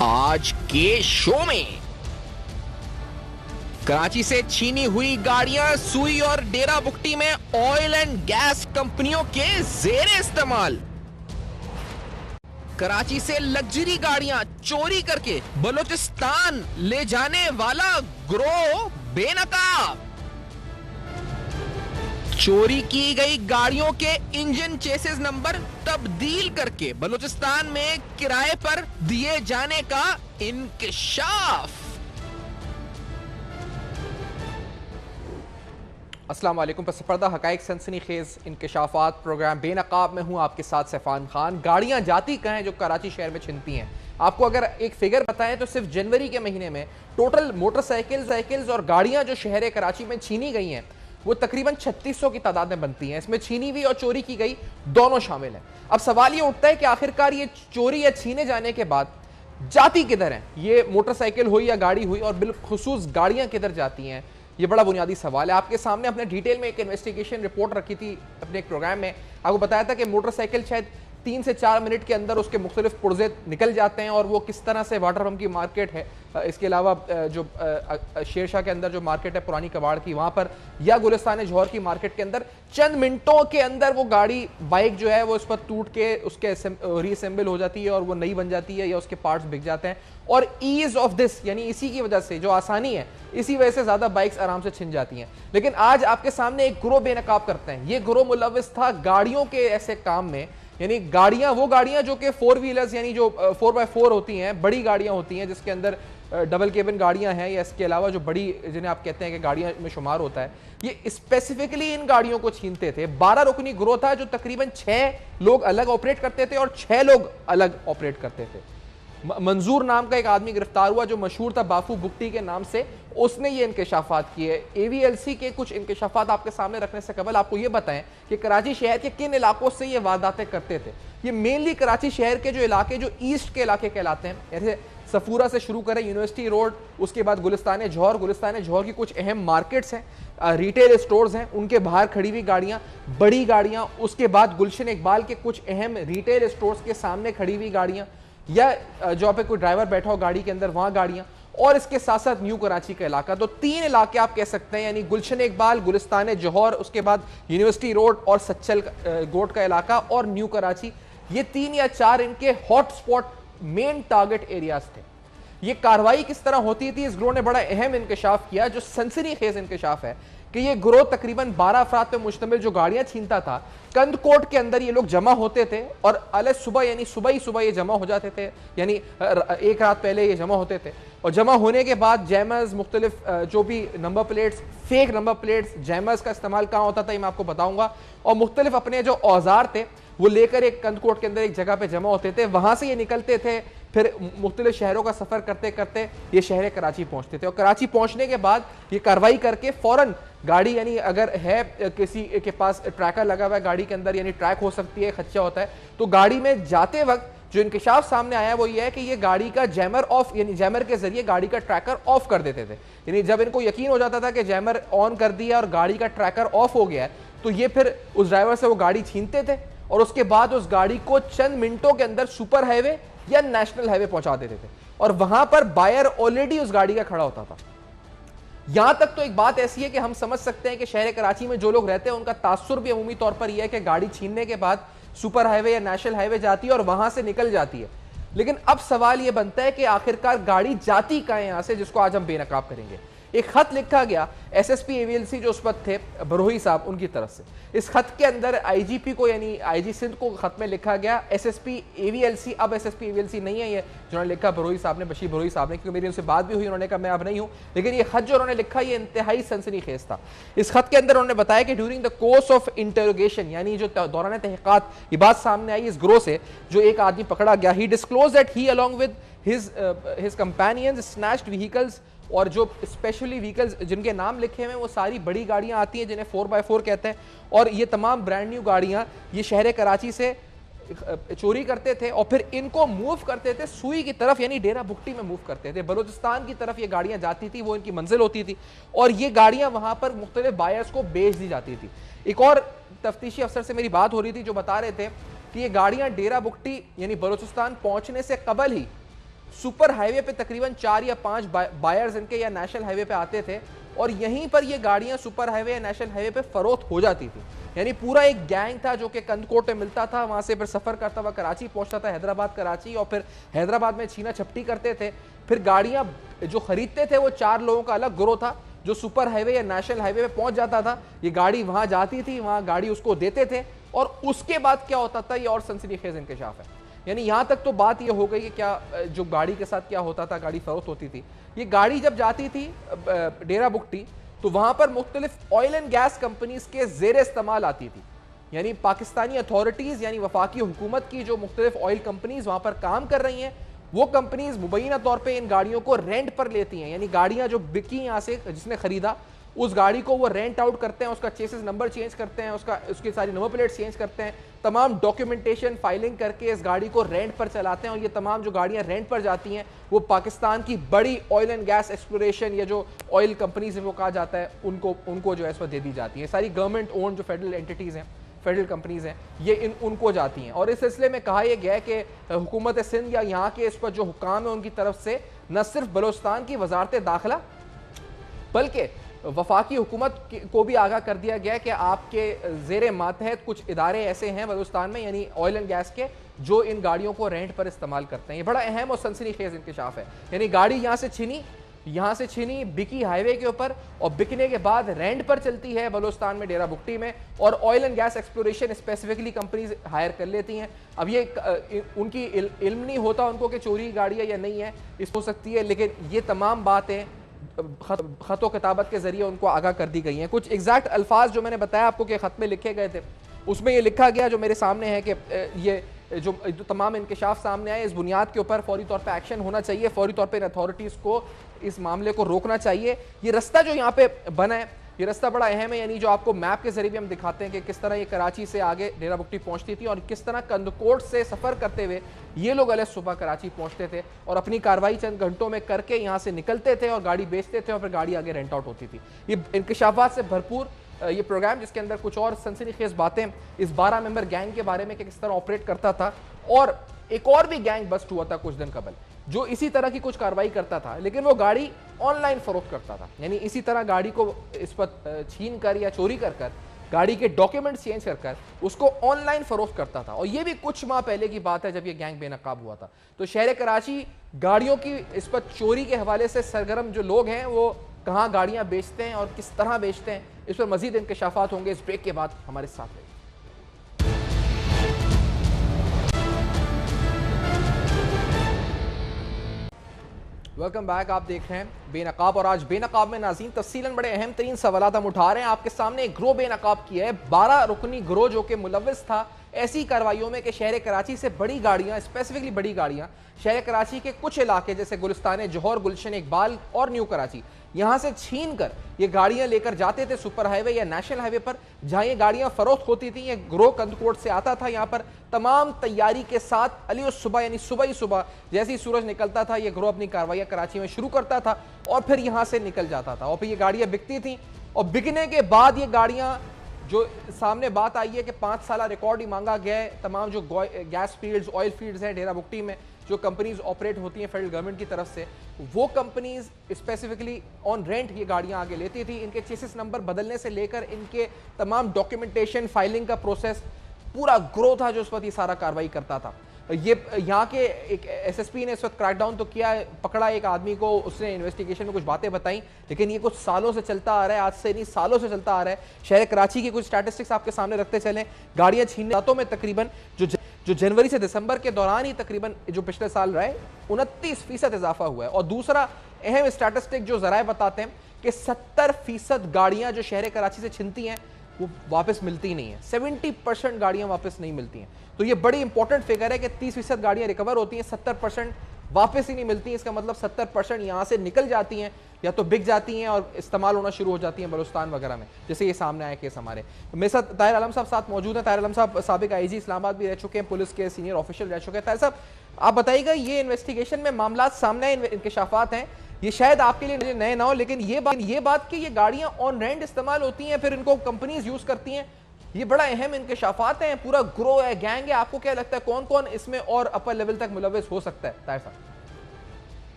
आज के शो में कराची से छीनी हुई गाड़ियां सुई और डेरा बुगटी में ऑयल एंड गैस कंपनियों के जेर इस्तेमाल। कराची से लग्जरी गाड़ियां चोरी करके बलूचिस्तान ले जाने वाला गिरोह बेनकाब। चोरी की गई गाड़ियों के इंजन चेसिस नंबर तब्दील करके बलूचिस्तान में किराए पर दिए जाने का इंकशाफ। अस्सलाम वालेकुम। पस पर्दा हकाइक सनसनीखेज इंकशाफात प्रोग्राम बेनकाब में हूं आपके साथ सैफान खान। गाड़ियां जाती कहाँ हैं जो कराची शहर में छिनती हैं? आपको अगर एक फिगर बताएं तो सिर्फ जनवरी के महीने में टोटल मोटरसाइकिल्स और गाड़ियां जो शहर कराची में छीनी गई हैं वो तकरीबन 3600 की तादाद में बनती हैं। इसमें छीनी हुई और चोरी की गई दोनों शामिल हैं। अब सवाल ये उठता है कि आखिरकार ये चोरी या छीने जाने के बाद जाती किधर हैं? ये मोटरसाइकिल हुई या गाड़ी हुई, और बिलखुसूस गाड़ियां किधर जाती हैं? ये बड़ा बुनियादी सवाल है। आपके सामने अपने डिटेल में एक इन्वेस्टिगेशन रिपोर्ट रखी थी अपने एक प्रोग्राम में। आपको बताया था कि मोटरसाइकिल शायद 3 से 4 मिनट के अंदर उसके मुख्तलिफ पुर्जे निकल जाते हैं और वो किस तरह से वाटर पम्प की मार्केट है, इसके अलावा जो शेरशाह के अंदर जो मार्केट है पुरानी कबाड़ की, वहाँ पर या गुलिस्तान जौहर की मार्केट के अंदर चंद मिनटों के अंदर वो गाड़ी बाइक जो है वो उस पर टूट के उसके रीअसेंबल हो जाती है और वो नई बन जाती है या उसके पार्ट्स बिक जाते हैं। और ईज ऑफ दिस, यानी इसी की वजह से, जो आसानी है, इसी वजह से ज्यादा बाइक्स आराम से छिन जाती हैं। लेकिन आज आपके सामने एक गिरोह बेनकाब करते हैं। ये गिरोह मुलव्विस था गाड़ियों के ऐसे काम में, यानी वो गाड़ियां जो कि 4 व्हीलर्स यानी जो 4x4 होती हैं, बड़ी गाड़ियां होती हैं जिसके अंदर डबल केबिन गाड़ियां हैं, या इसके अलावा जो बड़ी जिन्हें आप कहते हैं कि गाड़ियां में शुमार होता है, ये स्पेसिफिकली इन गाड़ियों को छीनते थे। 12 रुकनी गिरोह था जो तकरीबन 6 लोग अलग ऑपरेट करते थे और 6 लोग अलग ऑपरेट करते थे। मंजूर नाम का एक आदमी गिरफ्तार हुआ जो मशहूर था बाफू बुगटी के नाम से। उसने ये इंकशाफात किए। AVLC के कुछ इंकशाफात आपके सामने रखने से कबल आपको ये बताएं कि कराची शहर के किन इलाकों से ये वारदातें करते थे। ये मेनली कराची शहर के जो इलाके, जो ईस्ट के इलाके कहलाते हैं, जैसे सफूरा से शुरू करें, यूनिवर्सिटी रोड, उसके बाद गुलिस्तान जौहर की कुछ अहम मार्केट्स हैं, रिटेल स्टोर्स हैं, उनके बाहर खड़ी हुई गाड़ियां, बड़ी गाड़ियां, उसके बाद गुलशन इकबाल के कुछ अहम रिटेल स्टोर्स के सामने खड़ी हुई गाड़ियां, या जहाँ पे कोई ड्राइवर बैठा हो गाड़ी के अंदर वहां गाड़ियां, और इसके साथ साथ न्यू कराची का इलाका। तो 3 इलाके आप कह सकते हैं, यानी गुलशन इकबाल, गुलिस्तान जौहर, उसके बाद यूनिवर्सिटी रोड और सच्चल गोट का इलाका और न्यू कराची, ये 3 या 4 इनके हॉटस्पॉट मेन टारगेट एरियाज थे। ये कार्रवाई किस तरह होती थी, इस गिरोह ने बड़ा अहम इंकशाफ किया, जो सनसनीखेज इंकशाफ है कि ये गिरोह तकरीबन 12 अफराद पे मुश्तमिल जो गाड़ियां छीनता था, कंदकोट के अंदर ये लोग जमा होते थे और अलग सुबह, यानी सुबह ही सुबह ये जमा हो जाते थे, यानी एक रात पहले ये जमा होते थे। और जमा होने के बाद जैमर्स, मुख्तलिफ जो भी number plates, fake number plates, jammers का इस्तेमाल कहाँ होता था ये मैं आपको बताऊंगा, और मुख्तलिफ अपने जो औजार थे वो लेकर एक कंदकोट के अंदर एक जगह पे जमा होते थे। वहां से ये निकलते थे, फिर मुख्तलिफ शहरों का सफर करते करते ये शहर कराची पहुंचते थे, और कराची पहुंचने के बाद ये कार्रवाई करके फौरन गाड़ी, यानी अगर है किसी के पास ट्रैकर लगा हुआ है गाड़ी के अंदर, यानी ट्रैक हो सकती है, खच्चा होता है, तो गाड़ी में जाते वक्त जो इंकशाफ सामने आया वो ये है कि ये गाड़ी का जैमर ऑफ, यानी जैमर के जरिए गाड़ी का ट्रैकर ऑफ कर देते थे। यानी जब इनको यकीन हो जाता था कि जैमर ऑन कर दिया और गाड़ी का ट्रैकर ऑफ हो गया है, तो ये फिर उस ड्राइवर से वो गाड़ी छीनते थे और उसके बाद उस गाड़ी को चंद मिनटों के अंदर सुपर हाईवे या नेशनल हाईवे पहुंचा देते थे, और वहां पर बायर ऑलरेडी उस गाड़ी का खड़ा होता था। यहां तक तो एक बात ऐसी है कि हम समझ सकते हैं कि शहर कराची में जो लोग रहते हैं उनका तासुर भी अमूमी तौर पर यह है कि गाड़ी छीनने के बाद सुपर हाईवे या नेशनल हाईवे जाती है और वहां से निकल जाती है। लेकिन अब सवाल यह बनता है कि आखिरकार गाड़ी जाती कहां है यहां से, जिसको आज हम बेनकाब करेंगे। एक खत लिखा गया SSP AVLC जो उस वक्त थे बरोही साहब, उनकी तरफ से। इस खत के अंदर IGP को, यानी IG सिंध को खत में लिखा गया SSP AVLC, अब SSP AVLC नहीं है ये, जिन्होंने लिखा बरोही साहब ने, बशीर बरोही साहब ने, क्योंकि मेरी उनसे बात भी हुई, उन्होंने कहा मैं अब नहीं हूं, लेकिन ये खत जो उन्होंने लिखा ये इंतहाई सनसनीखेज था। इस खत के अंदर उन्होंने बताया कि during the course of interrogation, यानी जो दौरान तहकीकात ये बात सामने आई इस गिरोह से, जो एक आदमी पकड़ा गया, he disclose that he along with his companions snatched vehicles, और जो स्पेशली व्हीकल्स जिनके नाम लिखे हुए हैं वो सारी बड़ी गाड़ियां आती हैं जिन्हें 4x4 कहते हैं, और ये तमाम ब्रांड न्यू गाड़ियां ये शहर कराची से चोरी करते थे और फिर इनको मूव करते थे सुई की तरफ, यानी डेरा बुगटी में मूव करते थे। बलूचिस्तान की तरफ ये गाड़ियां जाती थी, वो इनकी मंजिल होती थी, और ये गाड़ियां वहां पर मुख्तलिफ बायर्स को बेच दी जाती थी। एक और तफ्तीशी अफसर से मेरी बात हो रही थी जो बता रहे थे कि ये गाड़ियां डेरा बुगटी यानी बलूचिस्तान पहुंचने से कबल ही सुपर हाईवे पे तकरीबन 4 या 5 बायर्स इनके या नेशनल हाईवे पे आते थे और यहीं पर ये गाड़ियां सुपर हाईवे या नेशनल हाईवे पे फरोख्त हो जाती थी। यानी पूरा एक गैंग था जो कि कंदकोट में मिलता था, वहां से फिर सफर करता हुआ कराची पहुंचता था, हैदराबाद कराची, और फिर हैदराबाद में छीना छपटी करते थे। फिर गाड़ियां जो खरीदते थे वो 4 लोगों का अलग ग्रोह था जो सुपर हाईवे या नेशनल हाईवे पे पहुंच जाता था। ये गाड़ी वहां जाती थी, वहां गाड़ी उसको देते थे और उसके बाद क्या होता था ये और सनसनीखेज इंकशाफ है। यानी यहां तक तो बात ये हो गई कि क्या जो गाड़ी के साथ क्या होता था, गाड़ी फरोख्त होती थी। ये गाड़ी जब जाती थी डेरा बुगटी तो वहां पर मुख्तलिफ ऑयल एंड गैस कंपनीज के जेर इस्तेमाल आती थी। यानी पाकिस्तानी अथॉरिटीज यानी वफाकी हुकूमत की जो मुख्तलिफ ऑयल कंपनीज वहां पर काम कर रही हैं, वो कंपनीज मुबैना तौर पे इन गाड़ियों को रेंट पर लेती हैं। यानी गाड़ियां जो बिकी यहां से, जिसने खरीदा उस गाड़ी को वो रेंट आउट करते हैं, उसका चेसिस नंबर चेंज करते हैं, उसकी सारी नंबर प्लेट चेंज करते हैं, तमाम डॉक्यूमेंटेशन फाइलिंग करके इस गाड़ी को रेंट पर चलाते हैं। और ये तमाम जो गाड़ियां रेंट पर जाती हैं वो पाकिस्तान की बड़ी ऑयल एंड गैस एक्सप्लोरेशन या जो ऑयल कंपनीज है वो कहा जाता है उनको जो है इस पर दे दी जाती है। सारी गवर्नमेंट ओन जो फेडरल एंटिटीज हैं, फेडरल कंपनीज हैं, ये उनको जाती हैं। और इस सिलसिले में कहा यह गया है कि हुकूमत सिंध या यहाँ के इस पर जो हुकाम है उनकी तरफ से न सिर्फ बलोचिस्तान की वजारत दाखिला बल्कि वफाकी हुकूमत को भी आगाह कर दिया गया कि आपके जेर मातहत कुछ इदारे ऐसे हैं बलूचिस्तान में यानी ऑयल एंड गैस के जो इन गाड़ियों को रेंट पर इस्तेमाल करते हैं। ये बड़ा अहम और सनसनीखेज इंकशाफ है। यानी गाड़ी यहाँ से छीनी बिकी हाईवे के ऊपर और बिकने के बाद रेंट पर चलती है बलूचिस्तान में डेरा बुगटी में, और oil and gas exploration specifically companies hire कर लेती हैं। अब ये उनकी इल्म नहीं होता उनको कि चोरी गाड़ी है या नहीं है, इस हो सकती है, लेकिन ये तमाम बातें खतो किताबत के जरिए उनको आगाह कर दी गई हैं। कुछ एग्जैक्ट अल्फाज जो मैंने बताया आपको कि खत में लिखे गए थे, उसमें ये लिखा गया जो मेरे सामने है कि ये जो तमाम इंकशाफ सामने आए इस बुनियाद के ऊपर फौरी तौर पे एक्शन होना चाहिए, फौरी तौर पे इन अथॉरिटीज़ को इस मामले को रोकना चाहिए। ये रास्ता जो यहाँ पे बना है ये रास्ता बड़ा अहम है। यानी जो आपको मैप के जरिए भी हम दिखाते हैं कि किस तरह ये कराची से आगे डेरा बुगटी पहुंचती थी और किस तरह कंदकोट से सफ़र करते हुए ये लोग अलग सुबह कराची पहुंचते थे और अपनी कार्रवाई चंद घंटों में करके यहाँ से निकलते थे और गाड़ी बेचते थे और फिर गाड़ी आगे रेंट आउट होती थी। ये इंकशाफात से भरपूर ये प्रोग्राम, जिसके अंदर कुछ और सनसनीखेज बातें इस 12 मेंबर गैंग के बारे में कि किस तरह ऑपरेट करता था, और एक और भी गैंग बस्ट हुआ था कुछ दिन कबल जो इसी तरह की कुछ कार्रवाई करता था, लेकिन वो गाड़ी ऑनलाइन फरोख्त करता था। यानी इसी तरह गाड़ी को इस पर छीन कर या चोरी कर गाड़ी के डॉक्यूमेंट्स चेंज कर उसको ऑनलाइन फरोख्त करता था। और ये भी कुछ माह पहले की बात है जब ये गैंग बेनकाब हुआ था। तो शहर कराची गाड़ियों की इस पर चोरी के हवाले से सरगर्म जो लोग हैं वो कहाँ गाड़ियाँ बेचते हैं और किस तरह बेचते हैं, इस पर मजीद इंकशाफात होंगे इस ब्रेक के बाद। हमारे साथ रहिए। Welcome back. आप देख रहे हैं बेनकाब, और आज बेनकाब में नाज़रीन तफसीलन बड़े अहम तरीन सवालात हम उठा रहे हैं। आपके सामने एक ग्रोह बेनकाब किया है, 12 रुकनी ग्रोह जो कि मुलव्विस था ऐसी कार्रवाइयों में कि शहर कराची से बड़ी गाड़ियां, स्पेसिफिकली बड़ी गाड़ियां शहर कराची के कुछ इलाके जैसे गुलिस्तान जौहर, गुलशन इकबाल और न्यू कराची, यहां से छीन कर ये गाड़ियां लेकर जाते थे सुपर हाईवे या नेशनल हाईवे पर जहां ये गाड़ियां फरोख्त होती थी। ये ग्रोह कंदकोट से आता था, यहाँ पर तमाम तैयारी के साथ अली सुबह यानी सुबह ही सुबह जैसे ही सूरज निकलता था ये ग्रोह अपनी कार्रवाइयां कराची में शुरू करता था और फिर यहाँ से निकल जाता था। और फिर ये गाड़ियां बिकती थी और बिकने के बाद ये गाड़ियां जो सामने बात आई है कि 5 साल रिकॉर्ड ही मांगा गया है। तमाम जो गैस फील्ड्स, ऑयल फील्ड्स हैं डेरा बुगटी में जो कंपनीज ऑपरेट होती हैं फेडरल गवर्नमेंट की तरफ से, वो कंपनीज स्पेसिफिकली ऑन रेंट ये गाड़ियां आगे लेती थी। इनके चेसिस नंबर बदलने से लेकर इनके तमाम डॉक्यूमेंटेशन, फाइलिंग का प्रोसेस, पूरा ग्रोह था जो उस वक्त ये सारा कार्रवाई करता था। ये यहाँ के एक एसएसपी ने इस वक्त क्रैकडाउन तो किया, पकड़ा एक आदमी को, उसने इन्वेस्टिगेशन में कुछ बातें बताई, लेकिन ये कुछ सालों से चलता आ रहा है, आज से नहीं सालों से चलता आ रहा है। शहर कराची की कुछ स्टैटिस्टिक्स आपके सामने रखते चलें, गाड़ियाँ छीनने रातों में तकरीबन जो जनवरी से दिसंबर के दौरान ही तकरीबन जो पिछले साल रहा है 29% इजाफा हुआ है। और दूसरा अहम स्टैटिस्टिक जो जराए बताते हैं कि 70% गाड़ियाँ जो शहर कराची से छिनती हैं वो वापस मिलती ही नहीं है, 70% गाड़ियां वापस नहीं मिलती हैं। तो ये बड़ी इंपॉर्टेंट फिगर है कि 30% गाड़ियां रिकवर होती हैं, 70% वापस ही नहीं मिलती हैं। इसका मतलब 70% यहाँ से निकल जाती हैं या तो बिक जाती हैं और इस्तेमाल होना शुरू हो जाती हैं बलूचिस्तान वगैरह में, जैसे ये सामने आया केस हमारे। मेरे साथ ताहिर आलम साहब साथ मौजूद हैं। ताहिर आलम साहब साबिक आईजी इस्लामाबाद भी रह चुके हैं, पुलिस के सीनियर ऑफिशियल रह चुके हैं। ताहिर साहब आप बताइएगा, ये इन्वेस्टिगेशन में मामला सामने आए, इंकशाफात हैं, ये शायद आपके लिए नए ना हो, लेकिन ये बात कि ये गाड़ियां ऑन रेंट इस्तेमाल होती हैं फिर इनको कंपनीज यूज करती हैं, ये बड़ा अहम इंकशाफात हैं, पूरा ग्रोह है, गैंग है। आपको क्या लगता है कौन कौन इसमें और अपर लेवल तक मुलव्विस हो सकता है ताहिर साहब?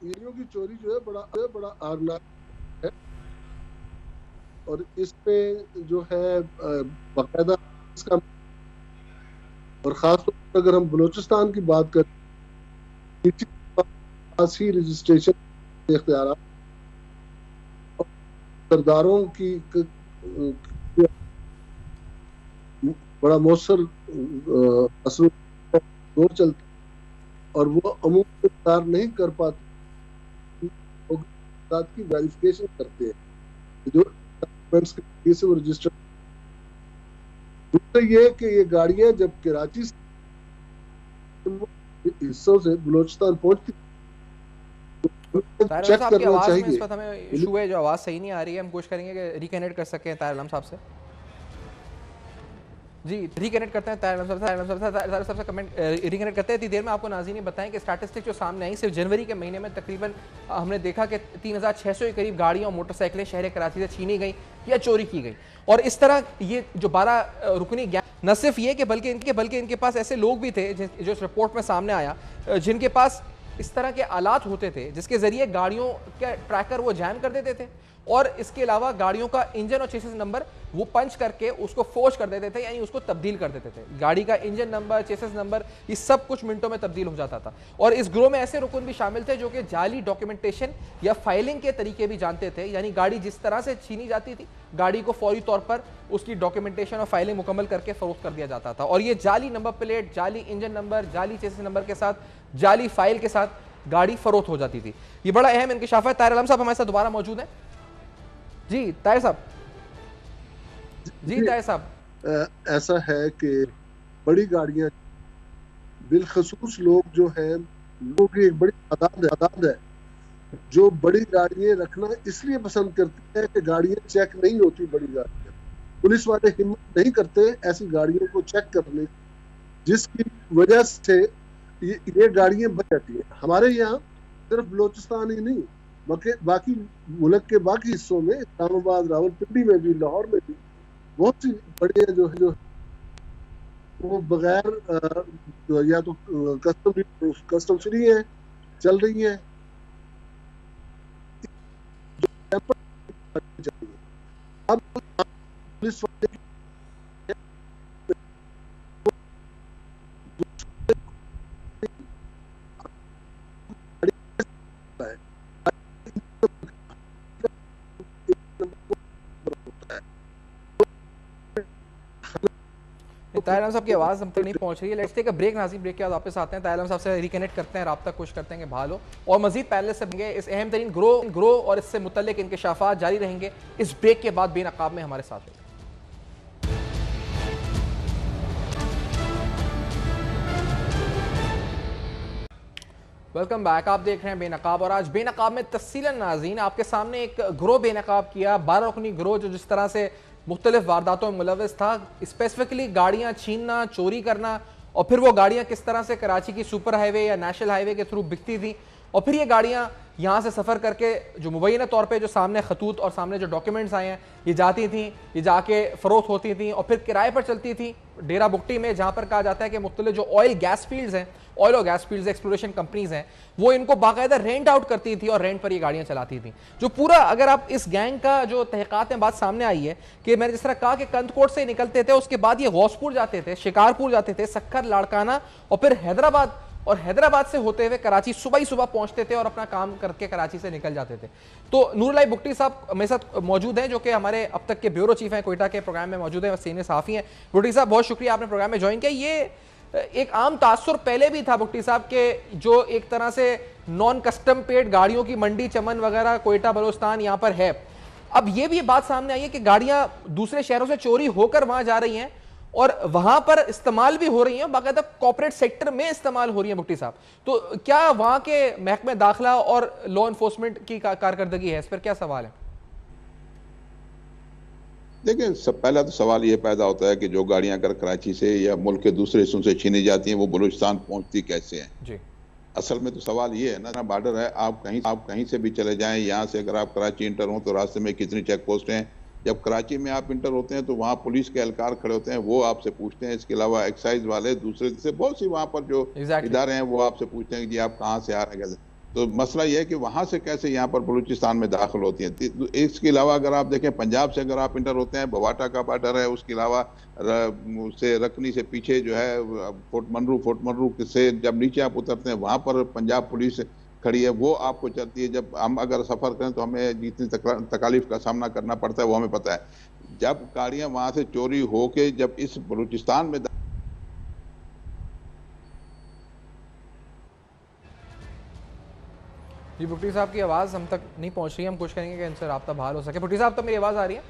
ईडीओ की चोरी जो है बड़ा आर्नाक है, और इस पे जो है बाकायदा इसका, और खासतौर पर अगर हम बलूचिस्तान की बात करें, ही रजिस्ट्रेशन इख्तियार और सरदारों की बड़ा मौसर असर दौर चलता, और वो अमूम इख्तियार नहीं कर पाते की वेरिफिकेशन करते हैं जो डॉक्यूमेंट्स के से वो रजिस्टर। दूसरा ये कि ये गाड़ियां जब कराची हिस्सों से बलूचिस्तान पहुंचती, ताहिर चेक साहब की करना आवाज़ में चाहिए। इस वक्त हमें इशू है, जो आवाज़ सही नहीं आ रही है। हम कोशिश करेंगे कि रिकनेक्ट कर सकें ताहिर आलम साहब से। जी रिकनेक्ट करते हैं ताहिर आलम साहब से कमेंट रिकनेक्ट करते हैं। इतनी देर में आपको नाज़रीन बताएं कि स्टैटिस्टिक जो सामने आई सिर्फ जनवरी के महीने में तकरीबन हमने देखा कि 3600 के करीब गाड़ियाँ और मोटरसाइकिलें शहर कराची से छीनी गई या चोरी की गई। और इस तरह ये जो 12 रुकनी गैंग, न सिर्फ ये कि बल्कि इनके पास ऐसे लोग भी थे जो इस रिपोर्ट में सामने आया, जिनके पास इस तरह के आलात होते थे जिसके जरिए गाड़ियों के ट्रैकर वो जैम कर देते थे, और इसके अलावा गाड़ियों का इंजन और चेसिस नंबर वो पंच करके उसको फोर्ज कर देते थे, यानी उसको तब्दील कर देते थे। गाड़ी का इंजन नंबर, चेसिस नंबर, ये सब कुछ मिनटों में तब्दील हो जाता था। और इस ग्रोह में ऐसे रुकन भी शामिल थे जो कि जाली डॉक्यूमेंटेशन या फाइलिंग के तरीके भी जानते थे, यानी गाड़ी जिस तरह से छीनी जाती थी, गाड़ी को फौरी तौर पर उसकी डॉक्यूमेंटेशन और फाइलिंग मुकम्मल करके फरोख्त कर दिया जाता था। और ये जाली नंबर प्लेट, जाली इंजन नंबर, जाली चेसिस नंबर के साथ, जाली फाइल के साथ गाड़ी फरोख्त हो जाती थी। ये बड़ा अहम इंकशाफ है। ताहिर आलम साहब हमारे साथ दोबारा मौजूद हैं। जी ताहिर साहब। जी ताहिर साहब, ऐसा है कि बड़ी गाड़ियां, बिलखसूस लोग जो है, लोगों की एक बड़ी तादाद है जो बड़ी गाड़ियां रखना इसलिए पसंद करती है कि गाड़ियां चेक नहीं होती। बड़ी गाड़ियां, पुलिस वाले हिम्मत नहीं करते ऐसी गाड़ियों को चेक करने, जिसकी वजह से ये गाड़ियां बच जाती है। हमारे यहाँ सिर्फ बलोचिस्तान ही नहीं, बाकी मुल्क के बाकी हिस्सों में, इस्लामाबाद, रावलपिंडी में भी, लाहौर में भी बहुत सी गाड़ियां जो वो बगैर या तो कस्टम फ्री है, चल रही है। अब पुलिस वाले ताहिर आलम साहब की आवाज़ हम तक नहीं पहुंच रही है। लेट्स टेक अ ब्रेक नाज़रीन। ब्रेक के बाद वापस आते हैं, ताहिर आलम साहब से रिकनेक्ट करते हैं, राब्ता कोशिश करते हैं कि बहाल हो, और मजीद पैनल से बनेंगे। इस अहम तरीन ग्रोह और इससे मुतल्लिक इंकशाफात जारी रहेंगे इस ब्रेक के बाद बेनकाब में हमारे साथ। Welcome back. आप देख रहे हैं बेनकाब, और आज बेनकाब में तफसीलन नाज़रीन आपके सामने एक ग्रोह बेनकाब किया, 12 रुकनी ग्रोह जो जिस तरह से मुख्तलिफ वारदातों में मुलव्वस था, स्पेसिफिकली गाड़ियाँ छीनना, चोरी करना, और फिर वो गाड़ियाँ किस तरह से कराची की सुपर हाईवे या नेशनल हाईवे के थ्रू बिकती थी, और फिर ये गाड़ियाँ यहाँ से सफ़र करके जो मुबैना तौर पे जो सामने खतूत और सामने जो डॉक्यूमेंट्स आए हैं, ये जाती थी, ये जाके फ़रोख्त होती थी, और फिर किराए पर चलती थी डेरा बुगटी में, जहाँ पर कहा जाता है कि मुख्तलिफ जो ऑयल गैस फील्ड्स हैं, ऑयल और गैस फील्ड्स एक्सप्लोरेशन कंपनीज हैं, वो इनको बाकायदा रेंट आउट करती थी और रेंट पर ये गाड़ियाँ चलाती थी। जो पूरा, अगर आप इस गैंग का जो तहक़ीक़ात में बात सामने आई है कि मैंने जिस तरह कहा कि कंदकोट से निकलते थे, उसके बाद ये गौसपुर जाते थे, शिकारपुर जाते थे, सक्खर, लाड़काना, और फिर हैदराबाद, और हैदराबाद से होते हुए कराची सुबह ही सुबह पहुंचते थे और अपना काम करके कराची से निकल जाते थे। तो नूरुल्लाह बुगटी साहब मेरे साथ मौजूद हैं, जो कि हमारे अब तक के ब्यूरो चीफ हैं, कोयटा के प्रोग्राम में मौजूद हैं, सीनियर सहाफ़ी हैं। बुगटी साहब बहुत शुक्रिया, आपने प्रोग्राम में ज्वाइन किया। ये एक आम तासुर पहले भी था बुगटी साहब के, जो एक तरह से नॉन कस्टम पेड गाड़ियों की मंडी, चमन वगैरह, कोयटा बलोचिस्तान यहाँ पर है। अब ये भी बात सामने आई है कि गाड़ियां दूसरे शहरों से चोरी होकर वहां जा रही हैं और वहां पर इस्तेमाल भी हो रही हैं, बाकायदा कॉर्पोरेट सेक्टर में इस्तेमाल हो रही है। बुगटी साहब, तो क्या वहां के महकमे दाखिला और लॉ इन्फोर्समेंट की कारकर्दगी है, इस पर क्या सवाल है? देखिए, सब पहला तो सवाल ये पैदा होता है कि जो गाड़ियां अगर कराची से या मुल्क के दूसरे हिस्सों से छीनी जाती हैं, वो बलूचिस्तान पहुंचती कैसे हैं? जी, असल में तो सवाल ये है ना, बॉर्डर है, आप कहीं से भी चले जाएं, यहाँ से अगर आप कराची इंटर हो तो रास्ते में कितनी चेक पोस्ट हैं। जब कराची में आप इंटर होते हैं तो वहाँ पुलिस के एहलकार खड़े होते हैं, वो आपसे पूछते हैं। इसके अलावा एक्साइज वाले, दूसरे से बहुत सी वहाँ पर जो इदारे हैं, वो आपसे पूछते हैं कि जी आप कहाँ से आ रहे हैं, कैसे। तो मसला यह है कि वहां से कैसे यहाँ पर बलूचिस्तान में दाखिल होती हैं। इसके अलावा अगर आप देखें पंजाब से अगर आप इंटर होते हैं, बवाटा का बॉर्डर है, उसके अलावा से रकनी से पीछे जो है फोर्ट मनरू से जब नीचे आप उतरते हैं वहां पर पंजाब पुलिस खड़ी है, वो आपको चलती है। जब हम अगर सफर करें तो हमें जितनी तकालीफ का सामना करना पड़ता है वो हमें पता है। जब गाड़ियां वहां से चोरी होके जब इस बलूचिस्तान में जी भुट्टी साहब की आवाज़ हम तक नहीं पहुंच रही है, हम कोशिश करेंगे कि इनसे राब्ता बहाल हो सके। भुट्टी साहब तो मेरी आवाज़ आ रही है?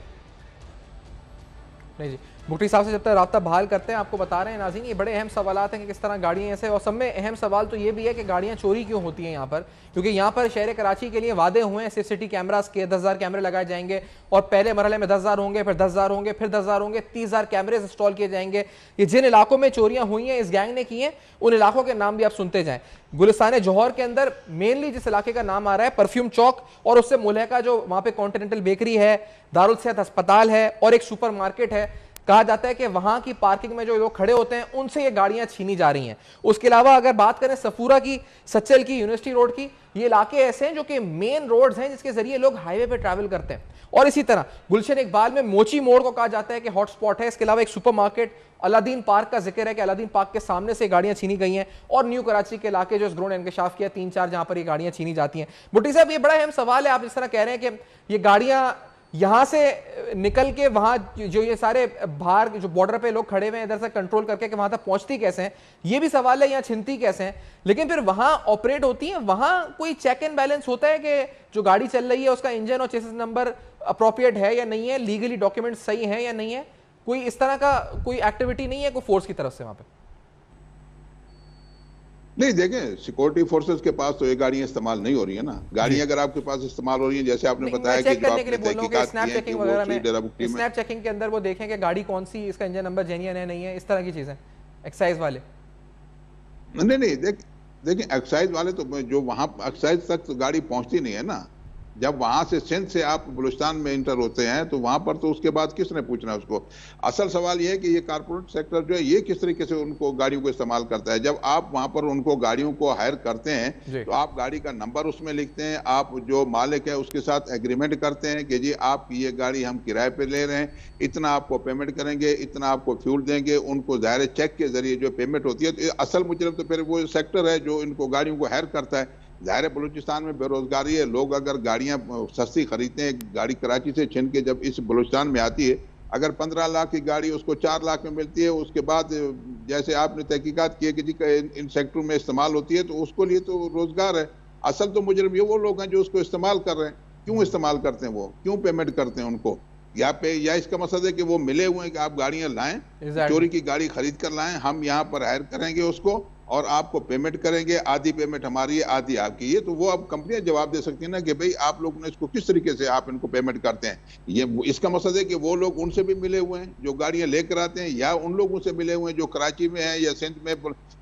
नहीं जी, भुट्टी साहब से जब तक राब्ता बहाल करते हैं, आपको बता रहे हैं नाज़रीन, ये बड़े अहम सवालात हैं कि किस तरह गाड़ियाँ ऐसे, और सब में अहम सवाल तो ये भी है कि गाड़ियाँ चोरी क्यों होती हैं यहाँ पर, क्योंकि यहाँ पर शहर कराची के लिए वादे हुए हैं CCTV कैमरास के 10,000 कैमरे लगाए जाएंगे, और पहले मरहले में 10,000 होंगे, फिर 10,000 होंगे, फिर 10,000 होंगे, 30,000 कैमरे इंस्टॉल किए जाएंगे। ये जिन इलाकों में चोरियां हुई हैं इस गैंग ने की हैं, उन इलाकों के नाम भी आप सुनते जाएं। गुलिस्तान जौहर के अंदर मेनली जिस इलाके का नाम आ रहा है परफ्यूम चौक, और उससे मुलहका जो वहां पे कॉन्टिनेंटल बेकरी है, दारुल सेहत अस्पताल है और एक सुपर मार्केट है, कहा जाता है कि वहां की पार्किंग में जो लोग खड़े होते हैं उनसे ये गाड़ियां छीनी जा रही हैं। उसके अलावा अगर बात करें सफूरा की, सच्चल की, यूनिवर्सिटी रोड की, ये इलाके ऐसे हैं जो कि मेन रोड्स हैं जिसके जरिए लोग हाईवे पे ट्रैवल करते हैं। और इसी तरह गुलशन इकबाल में मोची मोड़ को कहा जाता है कि हॉटस्पॉट है। इसके अलावा एक सुपर मार्केट, अलादीन पार्क का जिक्र है कि अलादीन पार्क के सामने से गाड़ियां छीनी गई हैं, और न्यू कराची के इलाके जो इस ग्रोन इंकशाफ किया 3-4 जहां पर ये गाड़ियां छीनी जाती हैं। भुट्टी साहब, ये बड़ा अहम सवाल है, आप जिस तरह कह रहे हैं कि ये गाड़ियां यहां से निकल के वहां जो ये सारे बाहर जो बॉर्डर पे लोग खड़े हुए हैं इधर से कंट्रोल करके कि वहां तक पहुंचती कैसे हैं, ये भी सवाल है, यहाँ छिनती कैसे हैं। लेकिन फिर वहां ऑपरेट होती है, वहां कोई चेक एंड बैलेंस होता है कि जो गाड़ी चल रही है उसका इंजन और चेसिस नंबर अप्रोप्रिएट है या नहीं है, लीगली डॉक्यूमेंट सही है या नहीं है, कोई इस तरह का कोई एक्टिविटी नहीं है कोई फोर्स की तरफ से वहां पे? नहीं, देखें सिक्योरिटी फोर्सेस के पास तो ये गाड़ियां इस्तेमाल नहीं हो रही है ना। गाड़ियां अगर आपके पास इस्तेमाल हो रही हैं, जैसे आपने बताया कि जो आपने तहकीकात की है कि वो स्नैप चेकिंग के अंदर वो देखें कि गाड़ी कौन सी, इसका इंजन नंबर जेन्युइन है नहीं है, इस तरह की चीजें एक्साइज वाले। नहीं, देखिए एक्साइज वाले तो जो वहां एक्साइज तक तो गाड़ी पहुंचती नहीं है ना। जब वहां से सिंध से आप बलूचिस्तान में इंटर होते हैं तो वहां पर तो उसके बाद किसने पूछना है उसको। असल सवाल ये है कि ये कारपोरेट सेक्टर जो है ये किस तरीके से उनको गाड़ियों को इस्तेमाल करता है। जब आप वहां पर उनको गाड़ियों को हायर करते हैं तो आप गाड़ी का नंबर उसमें लिखते हैं, आप जो मालिक है उसके साथ एग्रीमेंट करते हैं कि जी आप ये गाड़ी हम किराए पे ले रहे हैं, इतना आपको पेमेंट करेंगे, इतना आपको फ्यूल देंगे। उनको ज़ाहिर चेक के जरिए जो पेमेंट होती है, तो असल मुजरिम तो फिर वो सेक्टर है जो इनको गाड़ियों को हायर करता है। ज़ाहिर बलूचिस्तान में बेरोजगारी है, लोग अगर गाड़ियां सस्ती खरीदते हैं, गाड़ी कराची से छिन के जब इस बलूचिस्तान में आती है, अगर 15 लाख की गाड़ी उसको 4 लाख में मिलती है, उसके बाद जैसे आपने तहकीकात की है कि जी इन सेक्टरों में इस्तेमाल होती है, तो उसको लिए तो रोजगार है। असल तो मुजरिम ये वो लोग हैं जो उसको इस्तेमाल कर रहे हैं। क्यों इस्तेमाल करते हैं, वो क्यों पेमेंट करते हैं उनको, या इसका मकसद है कि वो मिले हुए हैं कि आप गाड़ियां लाएं, चोरी की गाड़ी खरीद कर लाएं, हम यहाँ पर हायर करेंगे उसको और आपको पेमेंट करेंगे, आधी पेमेंट हमारी है आधी आपकी। ये तो वो अब कंपनियां जवाब दे सकती है ना कि भाई आप लोगों ने इसको किस तरीके से आप इनको पेमेंट करते हैं। ये इसका मकसद है कि वो लोग उनसे भी मिले हुए हैं जो गाड़ियां लेकर आते हैं, या उन लोगों से मिले हुए हैं जो कराची में है या सिंध में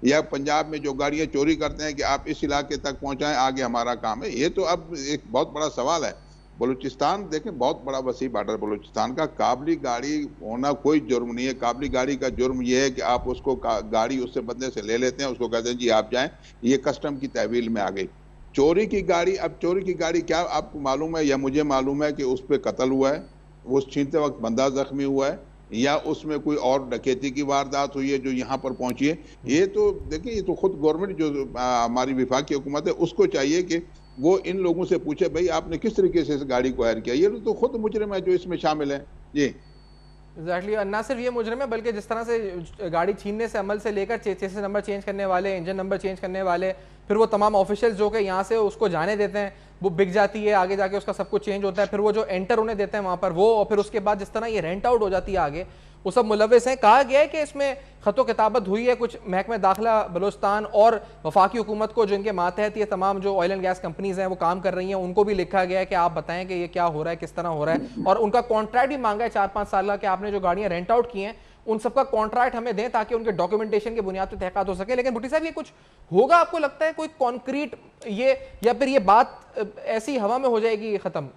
या पंजाब में जो गाड़ियां चोरी करते हैं कि आप इस इलाके तक पहुंचाएं, आगे हमारा काम है। ये तो अब एक बहुत बड़ा सवाल है। बलूचिस्तान देखें बहुत बड़ा वसी बॉर्डर बलूचिस्तान का, काबली गाड़ी होना कोई जुर्म नहीं है। काबली गाड़ी का जुर्म यह है कि आप उसको गाड़ी उससे बंदे से ले लेते हैं, उसको कहते हैं जी आप जाएं, ये कस्टम की तहवील में आ गई। चोरी की गाड़ी, अब चोरी की गाड़ी क्या आपको मालूम है या मुझे मालूम है कि उस पर कत्ल हुआ है, वो छीनते वक्त बंदा जख्मी हुआ है, या उसमें कोई और डकैती की वारदात हुई है जो यहाँ पर पहुंची है। ये तो देखिए, ये तो खुद गवर्नमेंट जो हमारी विफाकी हुकूमत है उसको चाहिए कि वो इन लोगों से पूछे भाई आपने किस तरीके से इस गाड़ी को हायर किया। ये तो खुद मुजरिम है जो इसमें शामिल है। जी एग्जैक्टली, ना सिर्फ ये मुजरिम है बल्कि जिस तरह से गाड़ी छीनने से अमल से लेकर चेसिस नंबर चेंज करने वाले, इंजन नंबर चेंज करने वाले, फिर वो तमाम ऑफिशियल्स जो कि यहाँ से उसको जाने देते हैं, वो बिक जाती है, आगे जाके उसका सब कुछ चेंज होता है, फिर वो जो एंटर होने देते हैं वहाँ पर वो, और फिर उसके बाद जिस तरह ये रेंट आउट हो जाती है आगे, वो सब मुलविस हैं। कहा गया है कि इसमें खतो किताबत हुई है कुछ महकमे दाखिला बलूचिस्तान और वफाकी हुकूमत को, जिनके मातहत ये तमाम जो ऑयल एंड गैस कंपनीज हैं वो काम कर रही हैं, उनको भी लिखा गया है कि आप बताएं कि ये क्या हो रहा है, किस तरह हो रहा है, और उनका कॉन्ट्रैक्ट भी मांगा है 4-5 साल का कि आपने जो गाड़ियां रेंट आउट की हैं उन सबका कॉन्ट्रैक्ट हमें दें ताकि उनके डॉक्यूमेंटेशन की बुनियाद पर तहकीकात हो सके। लेकिन भुट्टी साहब, ये कुछ होगा आपको लगता है कोई कॉन्क्रीट ये, या फिर ये बात ऐसी हवा में हो जाएगी खत्म,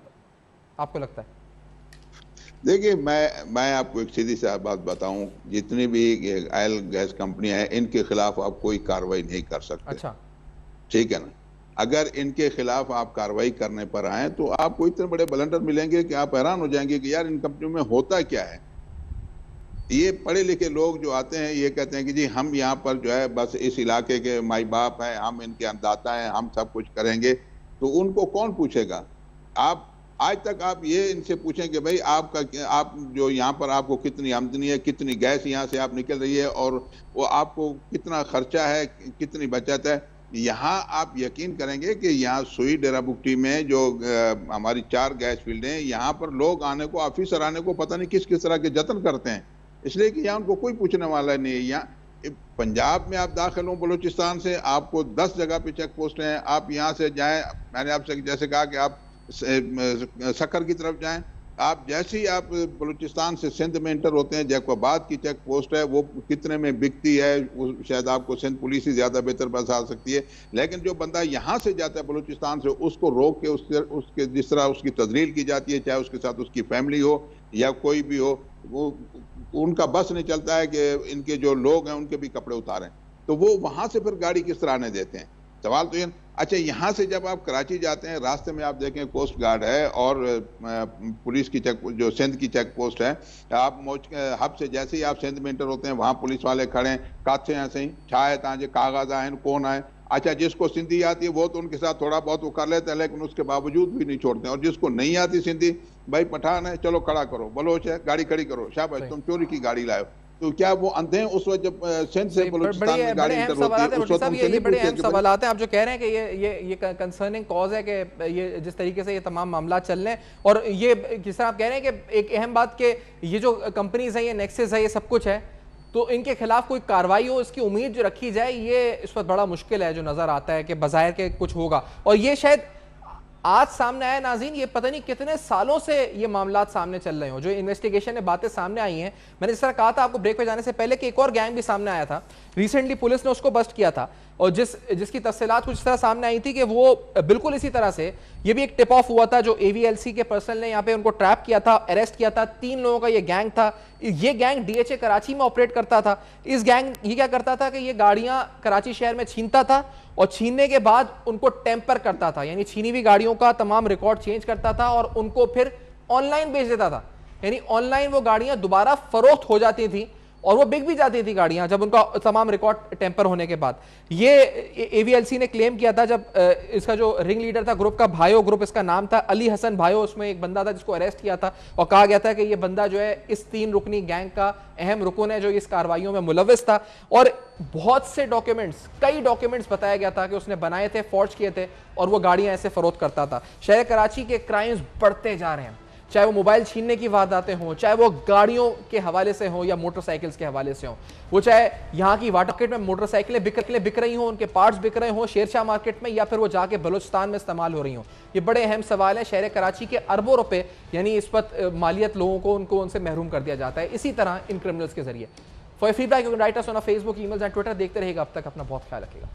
आपको लगता है? देखिए, मैं आपको एक सीधी सी बात बताऊं, जितनी भी ऑयल गैस कंपनियां हैं इनके खिलाफ आप कोई कार्रवाई नहीं कर सकते। अच्छा, ठीक है ना। अगर इनके खिलाफ आप कार्रवाई करने पर आए तो आपको इतने बड़े ब्लंडर मिलेंगे कि आप हैरान हो जाएंगे कि यार इन कंपनियों में होता क्या है। ये पढ़े लिखे लोग जो आते हैं ये कहते हैं कि जी हम यहाँ पर जो है बस इस इलाके के माई बाप हैं, हम इनके अन्नदाता हैं, हम सब कुछ करेंगे। तो उनको कौन पूछेगा? आप आज तक आप ये इनसे पूछें कि भाई आपका आप जो यहाँ पर आपको कितनी आमदनी है, कितनी गैस यहाँ से आप निकल रही है और वो आपको कितना खर्चा है, कितनी बचत है। यहाँ आप यकीन करेंगे कि यहाँ सुई डेराबुक्टी में जो हमारी 4 गैस फील्ड हैं, यहाँ पर लोग आने को, ऑफिसर आने को पता नहीं किस किस तरह के जतन करते हैं, इसलिए कि यहाँ उनको कोई पूछने वाला नहीं है। यहाँ पंजाब में आप दाखिल हो बलूचिस्तान से, आपको 10 जगह पे चेक पोस्ट हैं। आप यहाँ से जाएं, मैंने आपसे जैसे कहा कि आप सक्कर की तरफ जाएं, आप जैसे ही आप बलूचिस्तान से सिंध में इंटर होते हैं, जैकोबाद की चेक पोस्ट है, वो कितने में बिकती है वो शायद आपको सिंध पुलिस ही ज्यादा बेहतर बता सकती है। लेकिन जो बंदा यहाँ से जाता है बलूचिस्तान से, उसको रोक के उसके जिस तरह उसकी तदलील की जाती है, चाहे उसके साथ उसकी फैमिली हो या कोई भी हो, वो उनका बस नहीं चलता है कि इनके जो लोग हैं उनके भी कपड़े उतारें, तो वो वहां से फिर गाड़ी किस तरह आने देते हैं। सवाल तो ये। अच्छा, यहाँ से जब आप कराची जाते हैं, रास्ते में आप देखें कोस्ट गार्ड है और पुलिस की चेक, जो सिंध की चेक पोस्ट है, आप हब से जैसे ही आप सिंध में इंटर होते हैं वहाँ पुलिस वाले खड़े हैं, काथे हैं सही छाए ताजे कागज आए कौन आए। अच्छा, जिसको सिंधी आती है वो तो उनके साथ थोड़ा बहुत वो कर लेते हैं, लेकिन उसके बावजूद भी नहीं छोड़ते हैं। और जिसको नहीं आती सिंधी, भाई पठान है, चलो खड़ा करो, बलोच है, गाड़ी खड़ी करो, शाबाश तुम चोरी की गाड़ी लाओ। तो क्या वो अंधे हैं? उस वक्त जब सिंध से बलूचिस्तान में गाड़ी इंटर होती है उस वक्त ये बड़े अहम सवाल आते हैं। आप जो कह रहे हैं कि ये कंसर्निंग कॉज है कि ये जिस तरीके से ये तमाम मामला चल रहे हैं, और ये जिस तरह आप कह रहे हैं कि एक अहम बात कि ये जो कंपनीज है, ये नेक्सस है, ये सब कुछ है, तो इनके खिलाफ कोई कार्रवाई हो, इसकी उम्मीद जो रखी जाए, ये इस वक्त बड़ा मुश्किल है। जो नजर आता है कि बज़ाहिर के कुछ होगा, और ये शायद आज सामने आया नाज़रीन, ये पता नहीं कितने सालों से ये मामला सामने चल रहे हो, जो इन्वेस्टिगेशन में बातें सामने आई हैं। मैंने इस तरह कहा था आपको ब्रेक पे जाने से पहले कि एक और गैंग भी सामने आया था, रिसेंटली पुलिस ने उसको बस्ट किया था, और जिसकी तफसीलात कुछ इस तरह सामने आई थी कि वो बिल्कुल इसी तरह से, ये भी एक टिप ऑफ हुआ था, जो AVLC के पर्सनल ने यहाँ पे उनको ट्रैप किया था, अरेस्ट किया था। 3 लोगों का ये गैंग था। ये गैंग DHA कराची में ऑपरेट करता था। इस गैंग ये क्या करता था कि ये गाड़ियां कराची शहर में छीनता था, और छीनने के बाद उनको टेम्पर करता था, यानी छीनी हुई गाड़ियों का तमाम रिकॉर्ड चेंज करता था और उनको फिर ऑनलाइन बेच देता था। यानी ऑनलाइन वो गाड़ियां दोबारा फरोख्त हो जाती थी और वो बिक भी जाती थी गाड़ियां, जब उनका तमाम रिकॉर्ड टेम्पर होने के बाद। ये AVLC ने क्लेम किया था, जब इसका जो रिंग लीडर था ग्रुप का, भायो ग्रुप इसका नाम था, अली हसन भायो, उसमें एक बंदा था जिसको अरेस्ट किया था, और कहा गया था कि ये बंदा जो है इस 3 रुकनी गैंग का अहम रुकन है, जो इस कार्रवाइयों में मुलव्विस था। और बहुत से डॉक्यूमेंट्स, कई डॉक्यूमेंट्स बताया गया था कि उसने बनाए थे, फॉर्ज किए थे, और वो गाड़ियां ऐसे फरोख्त करता था। शहर कराची के क्राइम्स बढ़ते जा रहे हैं, चाहे वो मोबाइल छीनने की वारदातें हों, चाहे वो गाड़ियों के हवाले से हों या मोटरसाइकिल्स के हवाले से हों, वो चाहे यहाँ की वाटर मार्केट में मोटरसाइकिलें बिक रही हों, उनके पार्ट्स बिक रहे हों शेरशाह मार्केट में, या फिर वो जाके बलूचिस्तान में इस्तेमाल हो रही हों। ये बड़े अहम सवाल है। शहर कराची के अरबों रुपए यानी इस वक्त मालियत लोगों को उनसे महरूम कर दिया जाता है इसी तरह इन क्रिमिनल्स के जरिए। For feedback you can write us on Facebook, emails and Twitter. देखते रहेगा, अब तक अपना बहुत ख्याल रखिएगा।